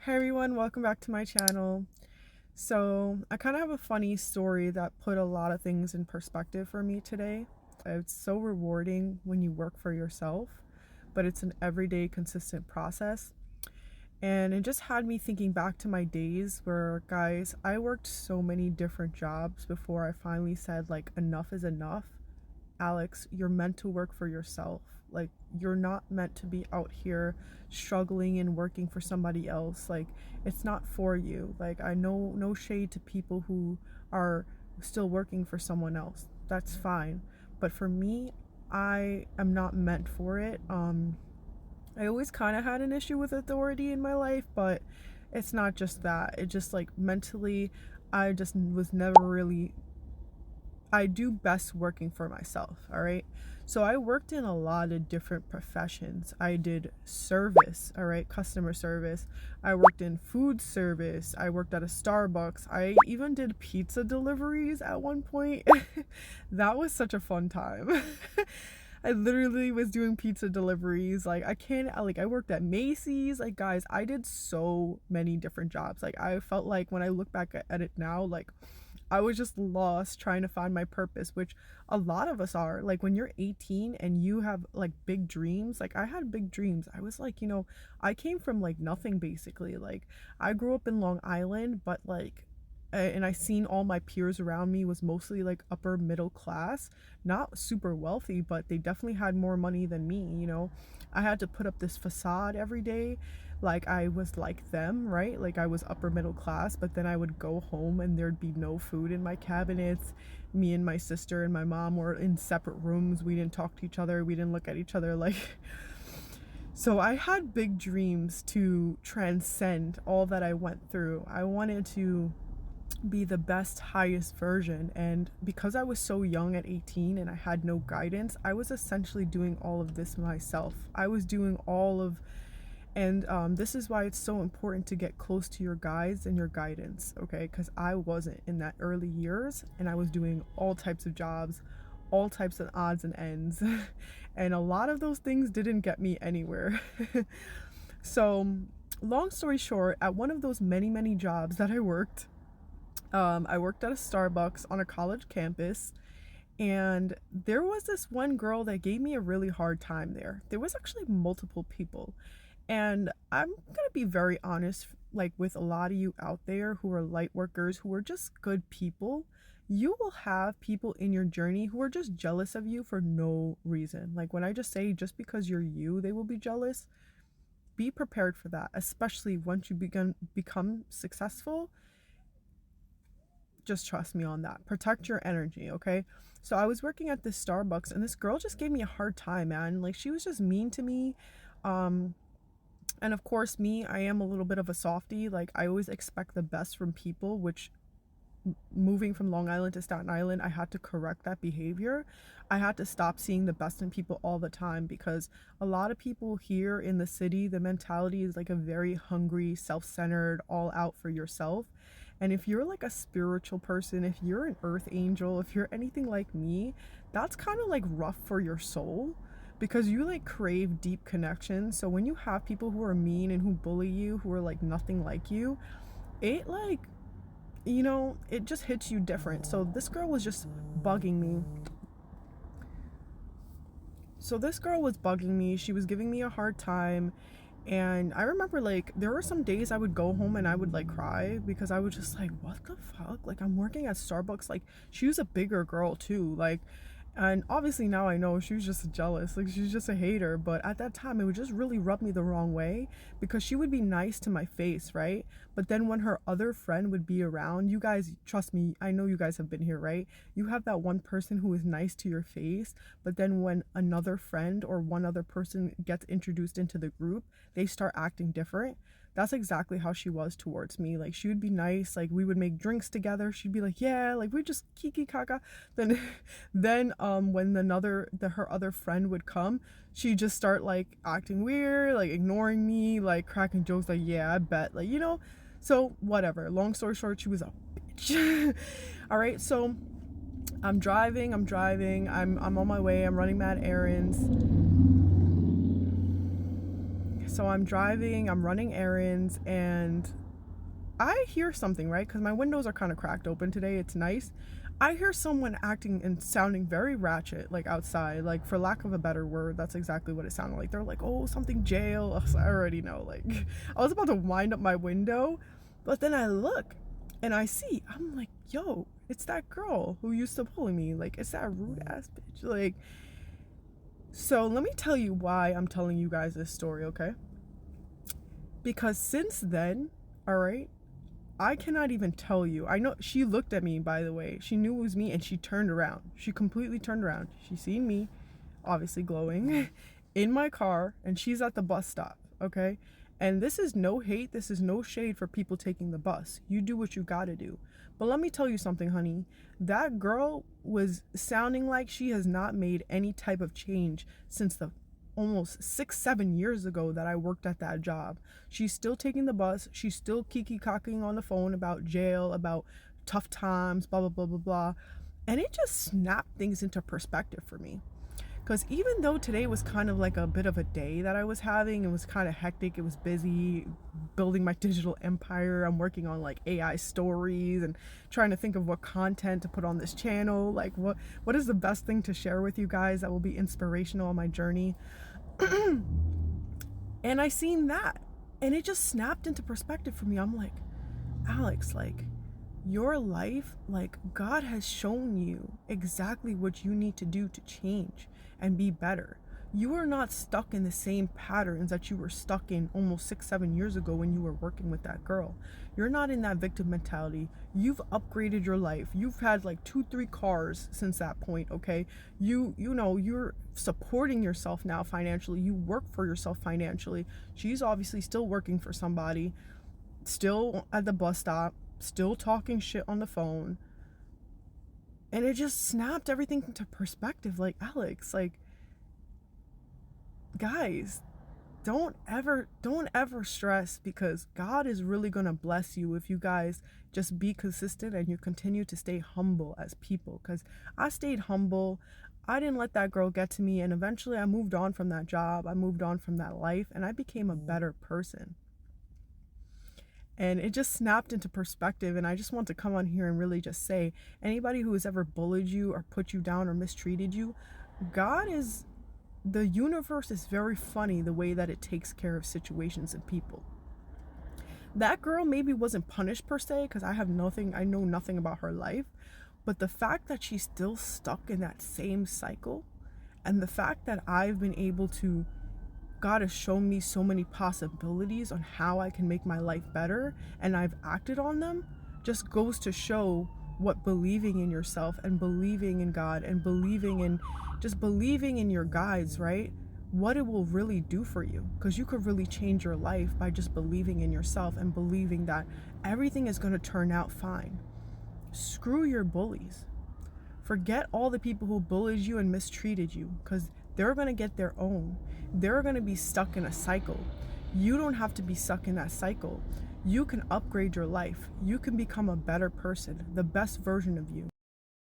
Hey everyone, welcome back to my channel. So, I kind of have a funny story that put a lot of things in perspective for me today. It's so rewarding when you work for yourself, but it's an everyday consistent process. And it just had me thinking back to my days where, guys, I worked so many different jobs before I finally said, like, enough is enough. Alex, you're meant to work for yourself. Like, you're not meant to be out here struggling and working for somebody else. Like, it's not for you. Like, I know no shade to people who are still working for someone else. That's fine. But for me, I am not meant for it. I always kind of had an issue with authority in my life, but it's not just that. It just like mentally, I just was never really I do best working for myself, all right? So I worked in a lot of different professions. I did service, all right, customer service. I worked in food service. I worked at a Starbucks. I even did pizza deliveries at one point. That was such a fun time. I literally was doing pizza deliveries. Like I worked at Macy's. Like guys, I did so many different jobs. Like I felt like when I look back at it now, like I was just lost trying to find my purpose, which a lot of us are. Like when you're 18 and you have like big dreams, like I had big dreams. I was like, I came from like nothing basically. Like I grew up in Long Island, but like and I seen all my peers around me was mostly like upper middle class, not super wealthy, but they definitely had more money than me. I had to put up this facade every day like I was like them, right? Like I was upper middle class, but then I would go home and there'd be no food in my cabinets. Me and my sister and my mom were in separate rooms. We didn't talk to each other. We didn't look at each other like so I had big dreams to transcend all that I went through. I wanted to be the best, highest version. And because I was so young at 18 and I had no guidance, I was essentially doing all of this myself. I was doing all of and this is why it's so important to get close to your guides and your guidance, okay? Because I wasn't in that early years and I was doing all types of jobs, all types of odds and ends. And a lot of those things didn't get me anywhere. So, long story short, at one of those many, many jobs that I worked at a Starbucks on a college campus. And there was this one girl that gave me a really hard time there. There was actually multiple people. And I'm going to be very honest, like with a lot of you out there who are light workers, who are just good people, you will have people in your journey who are just jealous of you for no reason. Like when I just say just because you're you, they will be jealous. Be prepared for that, especially once you become successful. Just trust me on that. Protect your energy, okay? So I was working at this Starbucks and this girl just gave me a hard time, man. Like she was just mean to me. And of course, me, I am a little bit of a softie. Like I always expect the best from people, which moving from Long Island to Staten Island, I had to correct that behavior. I had to stop seeing the best in people all the time because a lot of people here in the city, the mentality is like a very hungry, self-centered, all out for yourself. And if you're like a spiritual person, if you're an earth angel, if you're anything like me, that's kind of like rough for your soul because you like crave deep connection. So when you have people who are mean and who bully you, who are like nothing like you, it like it just hits you different. So this girl was just bugging me. So this girl was bugging me. She was giving me a hard time. And I remember like there were some days I would go home and I would like cry because I was just like, what the fuck? Like I'm working at Starbucks. Like she was a bigger girl too. Like and obviously now I know she was just jealous, like she's just a hater, but at that time it would just really rub me the wrong way because she would be nice to my face, right? But then when her other friend would be around, you guys, trust me, I know you guys have been here, right? You have that one person who is nice to your face, but then when another friend or one other person gets introduced into the group, they start acting different. That's exactly how she was towards me. Like she would be nice, like we would make drinks together. She'd be like, yeah, like we just kiki kaka. Then when her other friend would come, she'd just start like acting weird, like ignoring me, like cracking jokes, like, yeah, I bet, like, so whatever. Long story short, she was a bitch. All right, so I'm driving, I'm on my way, I'm running mad errands. So I'm driving, I'm running errands, and I hear something, right? Because my windows are kind of cracked open today. It's nice. I hear someone acting and sounding very ratchet, like outside, like for lack of a better word, that's exactly what it sounded like. They're like, oh, something jail. I already know. Like, I was about to wind up my window, but then I look and I see, I'm like, yo, it's that girl who used to bully me. Like, it's that rude ass bitch. Like, so let me tell you why I'm telling you guys this story, okay? Because since then, all right, I cannot even tell you. I know she looked at me, by the way. She knew it was me and she turned around. She completely turned around. She seen me, obviously glowing, in my car, and she's at the bus stop, okay? And this is no hate. This is no shade for people taking the bus. You do what you gotta do. But let me tell you something, honey. That girl was sounding like she has not made any type of change since the almost 6-7 years ago that I worked at that job. She's still taking the bus. She's still kiki-cocking on the phone about jail, about tough times, blah, blah, blah, blah, blah. And it just snapped things into perspective for me. Because even though today was kind of like a bit of a day that I was having, it was kind of hectic. It was busy building my digital empire. I'm working on like AI stories and trying to think of what content to put on this channel. Like what is the best thing to share with you guys that will be inspirational on my journey. And I seen that and it just snapped into perspective for me. I'm like, Alex, like your life, like God has shown you exactly what you need to do to change and be better. You are not stuck in the same patterns that you were stuck in almost 6-7 years ago when you were working with that girl. You're not in that victim mentality. You've upgraded your life. You've had like 2-3 cars since that point, okay? You know, you're supporting yourself now financially. You work for yourself financially. She's obviously still working for somebody, still at the bus stop, still talking shit on the phone. And it just snapped everything into perspective. Like, Alex, like, guys, don't ever stress, because God is really gonna bless you if you guys just be consistent and you continue to stay humble as people. Because I stayed humble. I didn't let that girl get to me, and eventually I moved on from that job. I moved on from that life, and I became a better person. And it just snapped into perspective. And I just want to come on here and really just say, anybody who has ever bullied you or put you down or mistreated you, the universe is very funny the way that it takes care of situations and people. That girl maybe wasn't punished per se, because I know nothing about her life, but the fact that she's still stuck in that same cycle, and the fact that God has shown me so many possibilities on how I can make my life better, and I've acted on them, just goes to show what believing in yourself and believing in God and believing in your guides, right? What it will really do for you. Because you could really change your life by just believing in yourself and believing that everything is going to turn out fine. Screw your bullies. Forget all the people who bullied you and mistreated you, because they're going to get their own. They're going to be stuck in a cycle. You don't have to be stuck in that cycle. You can upgrade your life. You can become a better person, the best version of you.